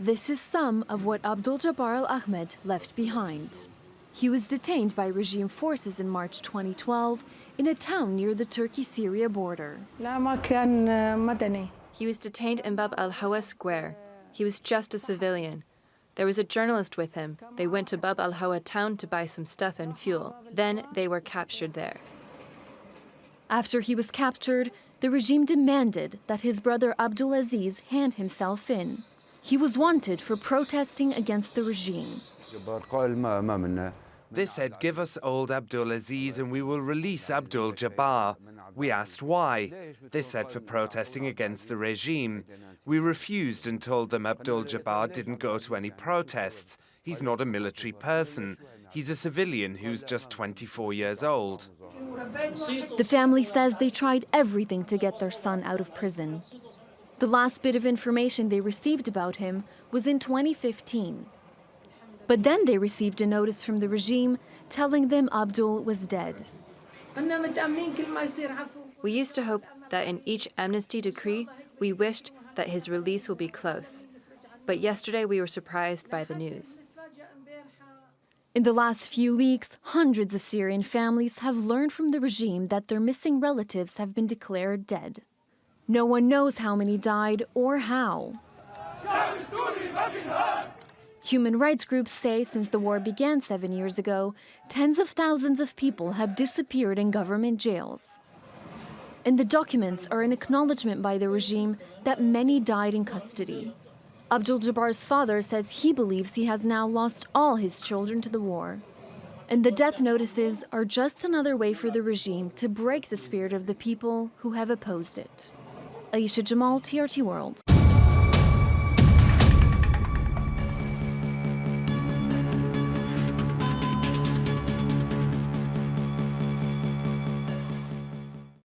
This is some of what Abdul-Jabbar al-Ahmed left behind. He was detained by regime forces in March 2012 in a town near the Turkey-Syria border. He was detained in Bab al-Hawa Square. He was just a civilian. There was a journalist with him. They went to Bab al-Hawa town to buy some stuff and fuel. Then they were captured there. After he was captured, the regime demanded that his brother Abdulaziz hand himself in. He was wanted for protesting against the regime. They said, give us old Abdulaziz and we will release Abdul-Jabbar. We asked why. They said for protesting against the regime. We refused and told them Abdul-Jabbar didn't go to any protests. He's not a military person. He's a civilian who's just 24 years old. The family says they tried everything to get their son out of prison. The last bit of information they received about him was in 2015. But then they received a notice from the regime telling them Abdul was dead. We used to hope that in each amnesty decree, we wished that his release will be close. But yesterday we were surprised by the news. In the last few weeks, hundreds of Syrian families have learned from the regime that their missing relatives have been declared dead. No one knows how many died or how. Human rights groups say since the war began 7 years ago, tens of thousands of people have disappeared in government jails. And the documents are an acknowledgement by the regime that many died in custody. Abdul-Jabbar's father says he believes he has now lost all his children to the war. And the death notices are just another way for the regime to break the spirit of the people who have opposed it. Aisha Jamal, TRT World.